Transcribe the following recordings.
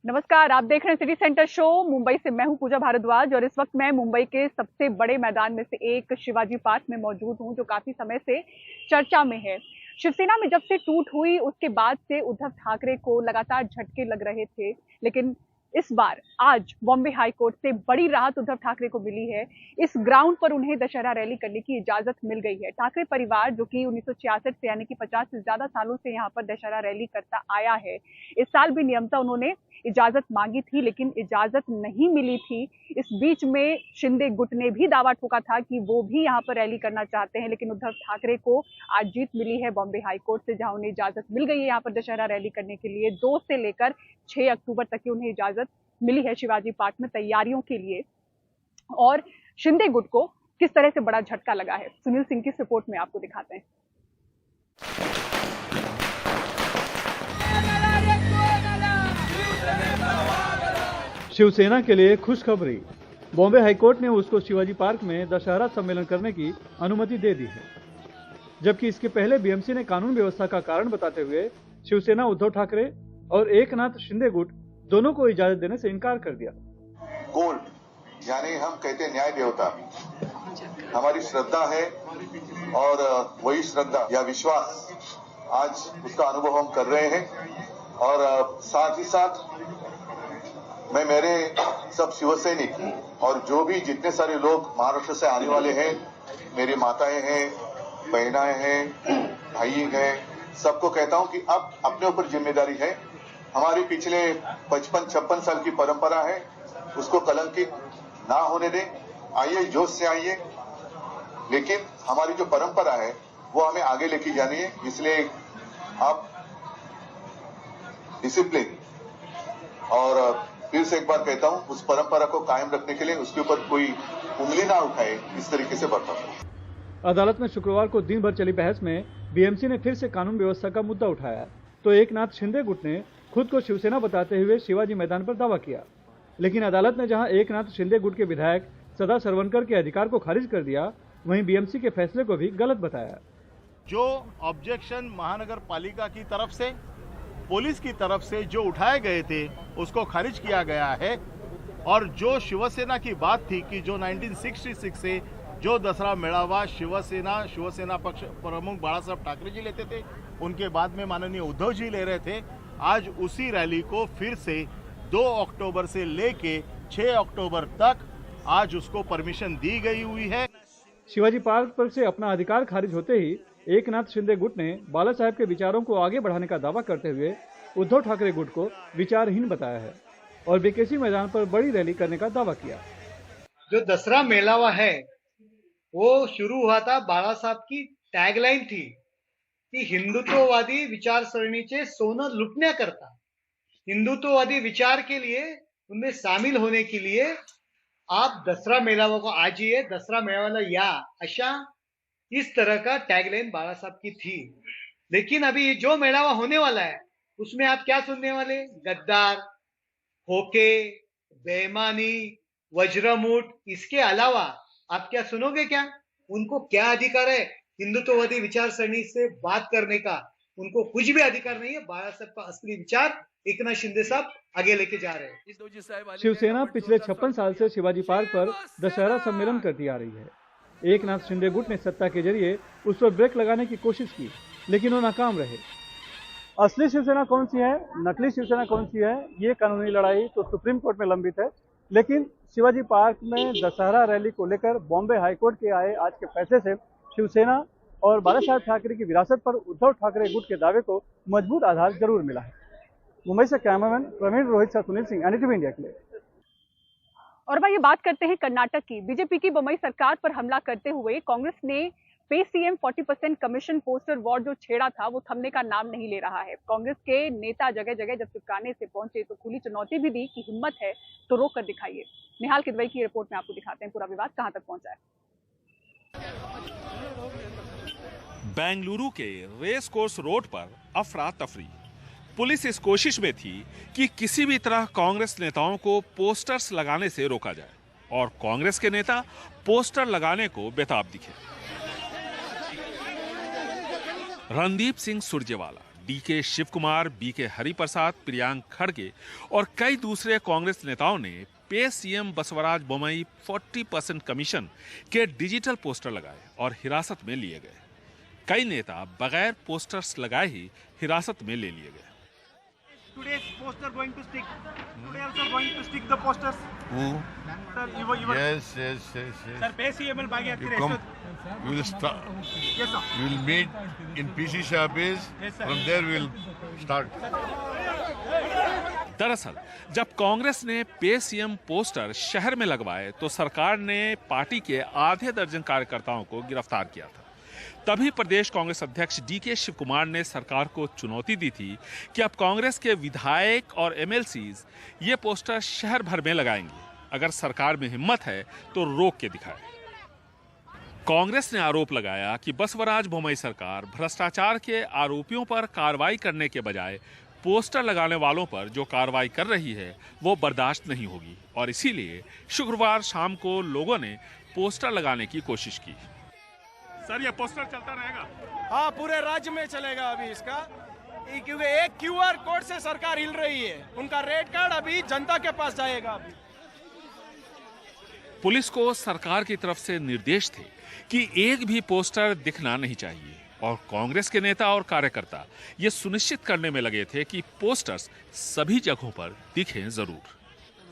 नमस्कार, आप देख रहे हैं सिटी सेंटर शो। मुंबई से मैं हूं पूजा भारद्वाज और इस वक्त मैं मुंबई के सबसे बड़े मैदान में से एक शिवाजी पार्क में मौजूद हूं, जो काफी समय से चर्चा में है। शिवसेना में जब से टूट हुई उसके बाद से उद्धव ठाकरे को लगातार झटके लग रहे थे, लेकिन इस बार आज बॉम्बे हाई कोर्ट से बड़ी राहत उद्धव ठाकरे को मिली है। इस ग्राउंड पर उन्हें दशहरा रैली करने की इजाजत मिल गई है। ठाकरे परिवार, जो कि 1966 से यानी कि 50 से ज्यादा सालों से यहाँ पर दशहरा रैली करता आया है, इस साल भी नियमतः उन्होंने इजाजत मांगी थी, लेकिन इजाजत नहीं मिली थी। इस बीच में शिंदे गुट ने भी दावा ठोका था कि वो भी यहाँ पर रैली करना चाहते हैं, लेकिन उद्धव ठाकरे को आज जीत मिली है बॉम्बे हाई कोर्ट से, जहां उन्हें इजाजत मिल गई है यहाँ पर दशहरा रैली करने के लिए। 2 से लेकर 6 अक्टूबर तक की उन्हें इजाजत मिली है शिवाजी पार्क में तैयारियों के लिए। और शिंदे गुट को किस तरह से बड़ा झटका लगा है, सुनील सिंह की रिपोर्ट में आपको दिखाते हैं। शिवसेना के लिए खुशखबरी। बॉम्बे हाईकोर्ट ने उसको शिवाजी पार्क में दशहरा सम्मेलन करने की अनुमति दे दी है, जबकि इसके पहले बीएमसी ने कानून व्यवस्था का कारण बताते हुए शिवसेना उद्धव ठाकरे और एकनाथ शिंदे गुट दोनों को इजाजत देने से इनकार कर दिया। कोर्ट यानी हम कहते हैं न्याय देवता, हमारी श्रद्धा है और वही श्रद्धा या विश्वास आज उसका अनुभव हम कर रहे हैं। और साथ ही साथ मैं मेरे सब शिवसैनिक और जो भी जितने सारे लोग महाराष्ट्र से आने वाले हैं, मेरी माताएं हैं, बहनाएं हैं, भाई हैं, सबको कहता हूं कि अब अपने ऊपर जिम्मेदारी है। हमारी पिछले 55-56 साल की परंपरा है, उसको कलंकित ना होने दें। आइए, जोश से आइए, लेकिन हमारी जो परंपरा है वो हमें आगे लेके जानी है। इसलिए आप डिसिप्लिन और फिर से एक बार कहता हूं, उस परंपरा को कायम रखने के लिए उसके ऊपर कोई उंगली ना उठाए, इस तरीके से बर्ताव। अदालत में शुक्रवार को दिन भर चली बहस में बीएमसी ने फिर से कानून व्यवस्था का मुद्दा उठाया, तो एकनाथ शिंदे गुट ने खुद को शिवसेना बताते हुए शिवाजी मैदान पर दावा किया। लेकिन अदालत ने जहां एकनाथ शिंदे गुट के विधायक सदा सरवनकर के अधिकार को खारिज कर दिया, वहीं बीएमसी के फैसले को भी गलत बताया। जो ऑब्जेक्शन महानगर पालिका की तरफ से, पुलिस की तरफ से जो उठाए गए थे, उसको खारिज किया गया है। और जो शिवसेना की बात थी कि जो 1966 से जो दसरा मेळावा शिवसेना पक्ष प्रमुख बाला साहब ठाकरे जी लेते थे, उनके बाद में माननीय उद्धव जी ले रहे थे। आज उसी रैली को फिर से 2 अक्टूबर से लेके 6 अक्टूबर तक आज उसको परमिशन दी गई हुई है। शिवाजी पार्क पर से अपना अधिकार खारिज होते ही एकनाथ शिंदे गुट ने बाला साहब के विचारों को आगे बढ़ाने का दावा करते हुए उद्धव ठाकरे गुट को विचारहीन बताया है और बीकेसी मैदान पर बड़ी रैली करने का दावा किया। जो दसरा मेलावा है वो शुरू हुआ था, बाला साहब की टैगलाइन थी कि हिंदुत्ववादी विचारसरणीचे सोनं लुटण्याकरता, हिंदुत्ववादी विचार के लिए उनमें शामिल होने के लिए आप दसरा मेलावा को आजिए, दसरा मेळाव्याला या, अशा इस तरह का टैगलाइन बाला साहब की थी। लेकिन अभी जो मेळावा होने वाला है उसमें आप क्या सुनने वाले? गद्दार, होके, बेईमानी, वज्रमुठ, इसके अलावा आप क्या सुनोगे? क्या उनको क्या अधिकार है हिंदुत्ववादी विचारसरणी से बात करने का? उनको कुछ भी अधिकार नहीं है। बाला साहब का असली विचार एकनाथ शिंदे साहब आगे लेके जा रहे हैं। शिवसेना पिछले 56 साल से शिवाजी पार्क पर दशहरा सम्मेलन करती आ रही है। एकनाथ शिंदे गुट ने सत्ता के जरिए उस पर ब्रेक लगाने की कोशिश की, लेकिन वो नाकाम रहे। असली शिवसेना कौन सी है, नकली शिवसेना कौन सी है, ये कानूनी लड़ाई तो सुप्रीम कोर्ट में लंबित है। लेकिन शिवाजी पार्क में दशहरा रैली को लेकर बॉम्बे हाईकोर्ट के आए आज के फैसले से शिवसेना और बाला साहब ठाकरे की विरासत पर उद्धव ठाकरे गुट के दावे को मजबूत आधार जरूर मिला है। मुंबई से कैमरामैन प्रवीण रोहित से सुनील सिंह, एनडीटीवी इंडिया के लिए। और भाई, ये बात करते हैं कर्नाटक की। बीजेपी की बम्बई सरकार पर हमला करते हुए कांग्रेस ने पे सीएम 40% कमीशन पोस्टर वॉर जो छेड़ा था, वो थमने का नाम नहीं ले रहा है। कांग्रेस के नेता जगह जगह जब चिपकाने से पहुंचे तो खुली चुनौती भी दी कि हिम्मत है तो रोक कर दिखाइए। निहाल किदवई की रिपोर्ट में आपको दिखाते हैं पूरा विवाद कहां तक पहुंचा है। बेंगलुरु के रेस कोर्स रोड पर अफरा तफरी। पुलिस इस कोशिश में थी कि किसी भी तरह कांग्रेस नेताओं को पोस्टर्स लगाने से रोका जाए और कांग्रेस के नेता पोस्टर लगाने को बेताब दिखे। रणदीप सिंह सुरजेवाला डीके शिव कुमार, बीके हरिप्रसाद, प्रियांक खड़गे और कई दूसरे कांग्रेस नेताओं ने पे सीएम बसवराज बोम्मई 40% कमीशन के डिजिटल पोस्टर लगाए और हिरासत में लिए गए। कई नेता बगैर पोस्टर्स लगाए ही हिरासत में ले लिए गए। Today's poster going to stick. Today also going to stick the posters. Who? Sir, you were. Yes. Sir, PCML भाग्य You come. We will start. Yes, sir. We will meet in PCC office. Yes, sir. From there we will start. दरअसल जब कांग्रेस ने पे CM poster शहर में लगवाए तो सरकार ने पार्टी के आधे दर्जन कार्यकर्ताओं को गिरफ्तार किया था। तभी प्रदेश कांग्रेस अध्यक्ष डीके शिव कुमार ने सरकार को चुनौती दी थी कि अब कांग्रेस के विधायक और एमएलसीज ये पोस्टर शहर भर में लगाएंगे। अगर सरकार में हिम्मत है तो रोक के दिखाए। कांग्रेस ने आरोप लगाया कि बसवराज बोम्मई सरकार भ्रष्टाचार के आरोपियों पर कार्रवाई करने के बजाय पोस्टर लगाने वालों पर जो कार्रवाई कर रही है वो बर्दाश्त नहीं होगी और इसीलिए शुक्रवार शाम को लोगों ने पोस्टर लगाने की कोशिश की। सर, ये पोस्टर चलता रहेगा? हाँ, पूरे राज्य में चलेगा अभी इसका, क्योंकि एक QR कोड से सरकार हिल रही है। उनका रेड कार्ड अभी जनता के पास जाएगा। अभी पुलिस को सरकार की तरफ से निर्देश थे कि एक भी पोस्टर दिखना नहीं चाहिए और कांग्रेस के नेता और कार्यकर्ता ये सुनिश्चित करने में लगे थे कि पोस्टर्स सभी जगहों पर दिखें जरूर।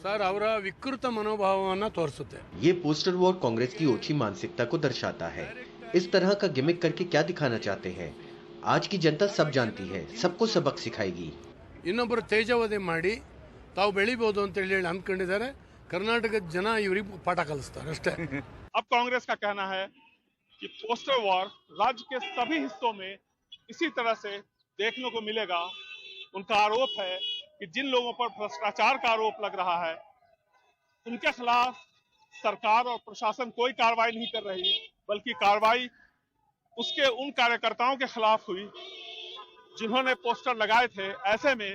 सर, ಅವರ ವಿಕೃತ ಮನೋಭಾವವನ್ನು ತೋರಿಸುತ್ತೆ। ये पोस्टर वॉर कांग्रेस की ओछी मानसिकता को दर्शाता है। इस तरह का गिमिक करके क्या दिखाना चाहते हैं? आज की जनता सब जानती है, सबको सबक सिखाएगी। ಇನ್ನೊಬ್ಬರು ತೇಜವಧೆ ಮಾಡಿ ತಾವು ಬೆಳಿಬಹುದು ಅಂತ ಹೇಳಿ ಅಂದ್ಕೊಂಡಿದ್ದಾರೆ। ಕರ್ನಾಟಕದ ಜನ ಇವರಿಗೆ ಪಾಠ ಕಲಿಸ್ತಾರೆ ಅಷ್ಟೇ। अब कांग्रेस का कहना है कि पोस्टर वॉर राज्य के सभी हिस्सों में इसी तरह से देखने को मिलेगा। उनका आरोप है कि जिन लोगों पर भ्रष्टाचार का आरोप लग रहा है उनके खिलाफ सरकार और प्रशासन कोई कार्रवाई नहीं कर रही, बल्कि कार्रवाई उसके उन कार्यकर्ताओं के खिलाफ हुई जिन्होंने पोस्टर लगाए थे। ऐसे में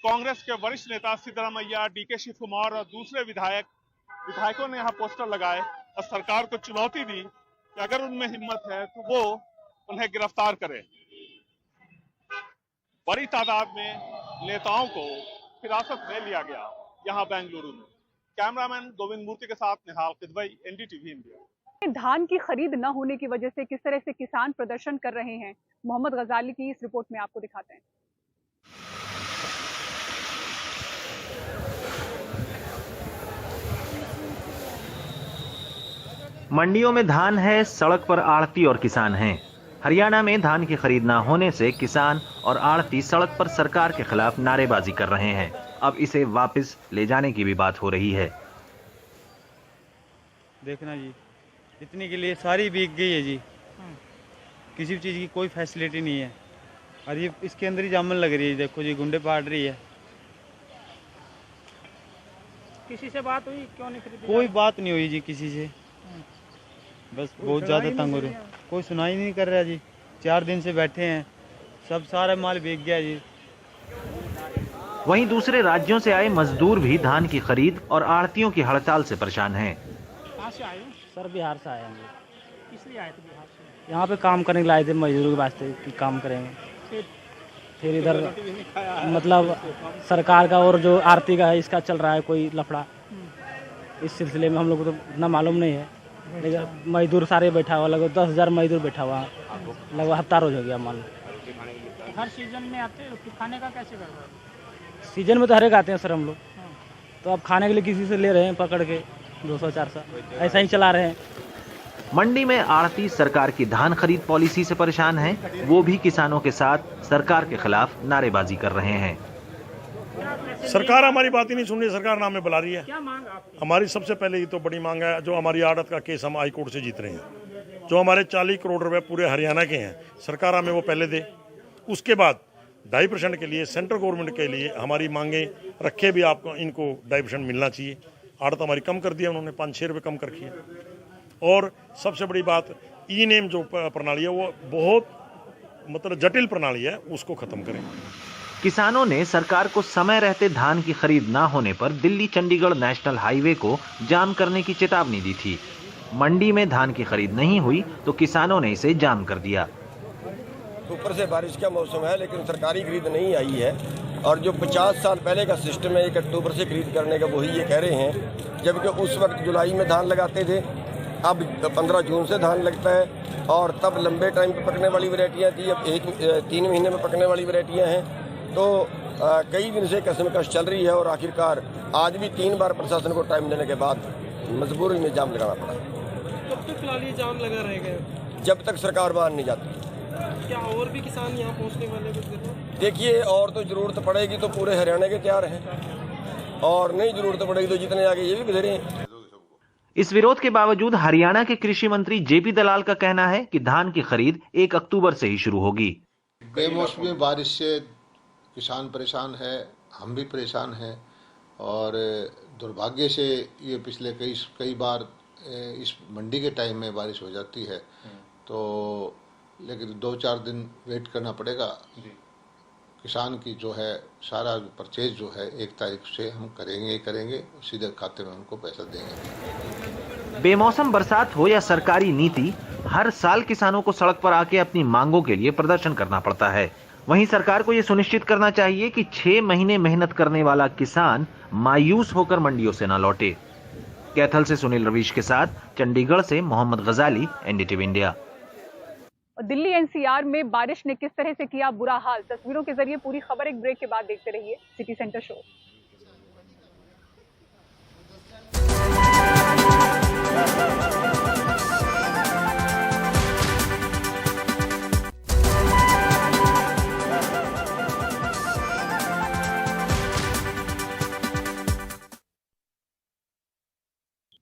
कांग्रेस के वरिष्ठ नेता सिद्धरामैया, डीके शिव कुमार और दूसरे विधायकों ने यहाँ पोस्टर लगाए और सरकार को चुनौती दी कि अगर उनमें हिम्मत है तो वो उन्हें गिरफ्तार करे। बड़ी तादाद में नेताओं को हिरासत में लिया गया यहाँ बेंगलुरु में। कैमरामैन गोविंद मूर्ति के साथ निहाल किदवई, एनडीटीवी इंडिया। धान की खरीद न होने की वजह से किस तरह से किसान प्रदर्शन कर रहे हैं, मोहम्मद गजाली की इस रिपोर्ट में आपको दिखाते हैं। मंडियों में धान है, सड़क पर आढ़ती और किसान हैं। हरियाणा में धान की खरीद न होने से किसान और आढ़ती सड़क पर सरकार के खिलाफ नारेबाजी कर रहे हैं। अब इसे वापस ले जाने की भी बात हो रही है। देखना जी, इतने के लिए सारी बिक गई है जी, किसी भी चीज़ की कोई फैसिलिटी नहीं है और ये इसके अंदर ही जामन लग रही है। देखो जी, गुंडे पाट रही है। किसी से बात हुई? क्यों नहीं खरीदी? कोई बात नहीं हुई जी किसी से, बस बहुत ज़्यादा तंग हो रहे। कोई सुनाई नहीं कर रहा जी, 4 दिन से बैठे हैं, सब सारा माल बिक गया जी। वहीं दूसरे राज्यों से आए मजदूर भी धान की खरीद और आढ़तियों की हड़ताल से परेशान हैं। कहाँ से आए? सर, बिहार से आए हैं। किस लिए आए थे बिहार से? यहाँ पे काम करने के लिए आए थे, मजदूरों के वास्ते कि काम करेंगे। फिर इधर मतलब सरकार का और जो आरती का है इसका चल रहा है कोई लफड़ा। इस सिलसिले में हम लोग को तो इतना मालूम नहीं है, लेकिन मजदूर सारे बैठा हुआ, लगभग 10,000 मजदूर बैठा हुआ, लगभग हफ्ता रोज हो गया मान। हर सीजन में आते हैं, खाने का कैसे कर रहे हैं? सीजन में तो हर एक आते हैं सर हम लोग, तो अब खाने के लिए किसी से ले रहे हैं पकड़ के 200-400, ऐसा ही चला रहे हैं। मंडी में आढ़ती सरकार की धान खरीद पॉलिसी से परेशान हैं। वो भी किसानों के साथ सरकार के खिलाफ नारेबाजी कर रहे हैं। सरकार हमारी बात ही नहीं सुन रही, सरकार नाम में बुला रही है। क्या मांग आपकी? हमारी सबसे पहले ये तो बड़ी मांग है, जो हमारी आड़त का केस हम हाई कोर्ट से जीत रहे हैं, जो हमारे 40 करोड़ रुपए पूरे हरियाणा के हैं, सरकार हमें वो पहले दे। उसके बाद 2.5% के लिए सेंट्रल गवर्नमेंट के लिए हमारी मांगे रखे भी, आपको इनको 2.5% मिलना चाहिए। आड़त हमारी कम कर दिया उन्होंने, 5-6 रुपये कम कर दिए। और सबसे बड़ी बात, ई नेम जो प्रणाली है वो बहुत मतलब जटिल प्रणाली है, उसको खत्म करें। किसानों ने सरकार को समय रहते धान की खरीद न होने पर दिल्ली चंडीगढ़ नेशनल हाईवे को जाम करने की चेतावनी दी थी। मंडी में धान की खरीद नहीं हुई तो किसानों ने इसे जाम कर दिया। ऊपर से बारिश का मौसम है, लेकिन सरकारी खरीद नहीं आई है। और जो 50 साल पहले का सिस्टम है 1 अक्टूबर से खरीद करने का, वही ये कह रहे हैं, जबकि उस वक्त जुलाई में धान लगाते थे, अब 15 जून से धान लगता है। और तब लंबे टाइम पे पकने वाली वैरायटियाँ थी, अब 3 महीने में पकने वाली वैरायटियाँ हैं। तो कई दिन से कशमकश चल रही है और आखिरकार आज भी 3 बार प्रशासन को टाइम देने के बाद मजबूरी में जाम लगाना पड़ा। कब तक फिलहाल ये जाम लगा रहेगा? जब तक सरकार मान नहीं जाती। क्या और भी किसान यहाँ पहुँचने वाले कुछ? देखिए, और तो जरूरत पड़ेगी तो पूरे हरियाणा के तैयार हैं, और नहीं जरूरत पड़ेगी तो जितने आगे ये भी बधेरे हैं। इस विरोध के बावजूद हरियाणा के कृषि मंत्री जेपी दलाल का कहना है कि धान की खरीद 1 अक्टूबर से ही शुरू होगी। बेमौसमी बारिश से किसान परेशान है, हम भी परेशान हैं, और दुर्भाग्य से ये पिछले कई बार इस मंडी के टाइम में बारिश हो जाती है, तो लेकिन 2-4 दिन वेट करना पड़ेगा। किसान की जो है सारा परचेज जो है 1 तारीख से हम करेंगे, सीधे खाते में उनको पैसा देंगे। बेमौसम बरसात हो या सरकारी नीति, हर साल किसानों को सड़क पर आके अपनी मांगों के लिए प्रदर्शन करना पड़ता है। वहीं सरकार को यह सुनिश्चित करना चाहिए कि 6 महीने मेहनत करने वाला किसान मायूस होकर मंडियों से न लौटे। कैथल से सुनील रवीश के साथ चंडीगढ़ से मोहम्मद गजाली, एनडीटीवी इंडिया। दिल्ली एनसीआर में बारिश ने किस तरह से किया बुरा हाल, तस्वीरों के जरिए पूरी खबर एक ब्रेक के बाद देखते रहिए सिटी सेंटर शो।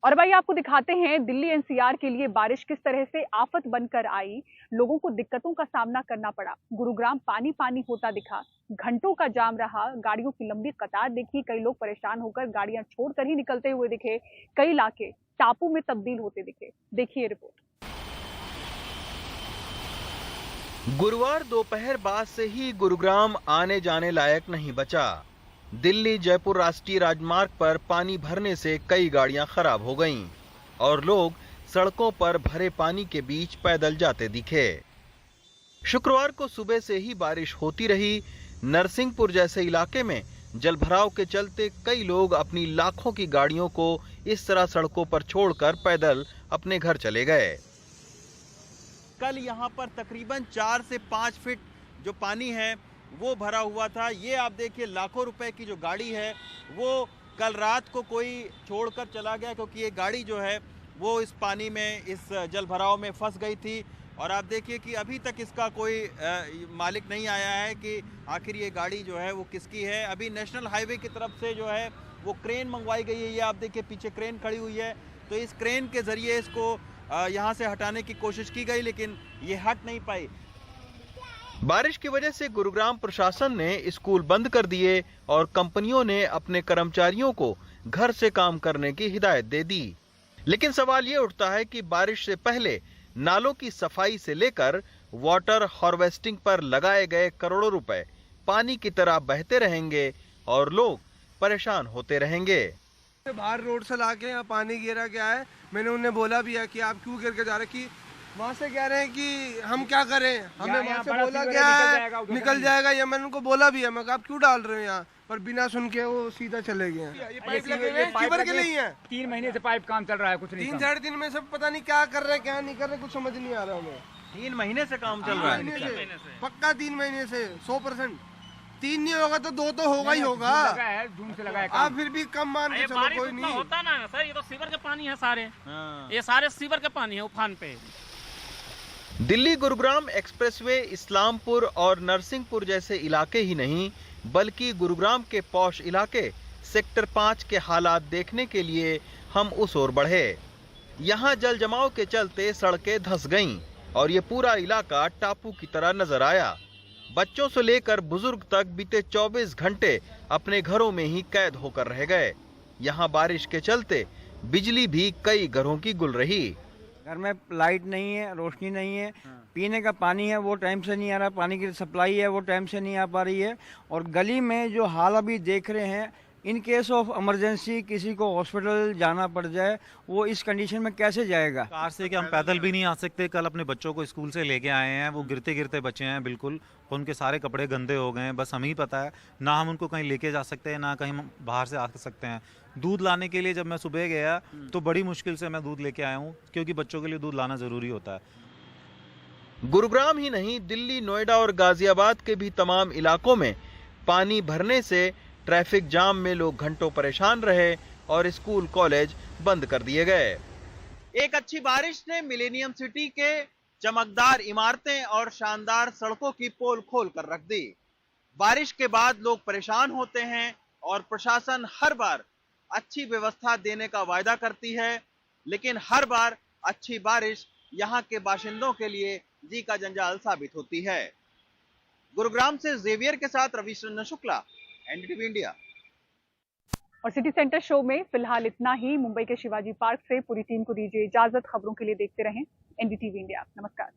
और भाई आपको दिखाते हैं दिल्ली एनसीआर के लिए बारिश किस तरह से आफत बनकर आई। लोगों को दिक्कतों का सामना करना पड़ा। गुरुग्राम पानी पानी होता दिखा, घंटों का जाम रहा, गाड़ियों की लंबी कतार देखी, कई लोग परेशान होकर गाड़ियां छोड़कर ही निकलते हुए दिखे, कई इलाके टापू में तब्दील होते दिखे। देखिए रिपोर्ट। गुरुवार दोपहर बाद से ही गुरुग्राम आने जाने लायक नहीं बचा। दिल्ली जयपुर राष्ट्रीय राजमार्ग पर पानी भरने से कई गाड़ियां खराब हो गईं और लोग सड़कों पर भरे पानी के बीच पैदल जाते दिखे। शुक्रवार को सुबह से ही बारिश होती रही। नरसिंहपुर जैसे इलाके में जलभराव के चलते कई लोग अपनी लाखों की गाड़ियों को इस तरह सड़कों पर छोड़कर पैदल अपने घर चले गए। कल यहाँ पर तकरीबन 4 से 5 फीट जो पानी है वो भरा हुआ था। ये आप देखिए लाखों रुपए की जो गाड़ी है वो कल रात को कोई छोड़कर चला गया, क्योंकि ये गाड़ी जो है वो इस पानी में, इस जल भराव में फंस गई थी। और आप देखिए कि अभी तक इसका कोई मालिक नहीं आया है कि आखिर ये गाड़ी जो है वो किसकी है। अभी नेशनल हाईवे की तरफ से जो है वो क्रेन मंगवाई गई है। ये आप देखिए पीछे क्रेन खड़ी हुई है, तो इस क्रेन के जरिए इसको यहाँ से हटाने की कोशिश की गई, लेकिन ये हट नहीं पाई। बारिश की वजह से गुरुग्राम प्रशासन ने स्कूल बंद कर दिए और कंपनियों ने अपने कर्मचारियों को घर से काम करने की हिदायत दे दी। लेकिन सवाल ये उठता है कि बारिश से पहले नालों की सफाई से लेकर वाटर हार्वेस्टिंग पर लगाए गए करोड़ों रुपए पानी की तरह बहते रहेंगे और लोग परेशान होते रहेंगे। बाहर रोड से लाके यहाँ पानी गिरा गया है। मैंने उन्हें बोला भी है कि आप क्यों गिर के जा रहे, कि वहाँ से कह रहे हैं कि हम क्या करें, हमें वहाँ से बोला गया है निकल जाएगा। या मैंने उनको बोला भी है, मैं आप क्यों डाल रहे हो यहाँ, पर बिना सुन के वो सीधा चले गए हैं। ये पाइप लगे हुए हैं के नहीं है। 3 महीने से पाइप काम चल रहा है, कुछ नहीं। 3-3.5 में सब पता नहीं क्या कर रहे हैं क्या नहीं कर रहे, कुछ समझ नहीं आ रहा हमें। 3 महीने से काम चल रहा है, पक्का 3 महीने से 100%। 3 नहीं होगा तो 2 तो होगा ही होगा। जून से लगा है आप फिर भी कम मान के चलो, कोई नहीं होता ना सर। ये तो सीवर के पानी है सारे, ये सारे सीवर के पानी है उफान पे। दिल्ली गुरुग्राम एक्सप्रेसवे इस्लामपुर और नरसिंहपुर जैसे इलाके ही नहीं, बल्कि गुरुग्राम के पॉश इलाके सेक्टर 5 के हालात देखने के लिए हम उस ओर बढ़े। यहाँ जल जमाव के चलते सड़कें धंस गईं और ये पूरा इलाका टापू की तरह नजर आया। बच्चों से लेकर बुजुर्ग तक बीते 24 घंटे अपने घरों में ही कैद होकर रह गए। यहाँ बारिश के चलते बिजली भी कई घरों की गुल रही। घर में लाइट नहीं है, रोशनी नहीं है, पीने का पानी है वो टाइम से नहीं आ रहा, पानी की सप्लाई है वो टाइम से नहीं आ पा रही है। और गली में जो हाल अभी देख रहे हैं, इन केस ऑफ इमरजेंसी किसी को हॉस्पिटल जाना पड़ जाए, वो इस कंडीशन में कैसे जाएगा? कार से कि हम पैदल भी नहीं आ सकते। कल अपने बच्चों को स्कूल से लेके आए हैं, वो गिरते गिरते बच्चे हैं, बिल्कुल उनके सारे कपड़े गंदे हो गए हैं। बस हमें ही पता है, ना हम उनको कहीं लेके जा सकते हैं, ना कहीं हम बाहर से आ सकते हैं। दूध लाने के लिए जब मैं सुबह गया तो बड़ी मुश्किल से मैं दूध लेके आया हूँ, क्योंकि बच्चों के लिए दूध लाना जरूरी होता है। गुरुग्राम ही नहीं, दिल्ली, नोएडा और गाजियाबाद के भी तमाम इलाकों में पानी भरने से ट्रैफिक जाम में लोग घंटों परेशान रहे और स्कूल कॉलेज बंद कर दिए गए। एक अच्छी बारिश ने मिलेनियम सिटी के चमकदार इमारतें और शानदार सड़कों की पोल खोल कर रख दी। बारिश के बाद लोग परेशान होते हैं और प्रशासन हर बार अच्छी व्यवस्था देने का वायदा करती है, लेकिन हर बार अच्छी बारिश यहाँ के बाशिंदों के लिए जी का जंजाल साबित होती है। गुरुग्राम से जेवियर के साथ रवीश रंजन शुक्ला, एनडीटीवी इंडिया। और सिटी सेंटर शो में फिलहाल इतना ही। मुंबई के शिवाजी पार्क से पूरी टीम को दीजिए इजाजत। खबरों के लिए देखते रहें एनडीटीवी इंडिया। नमस्कार।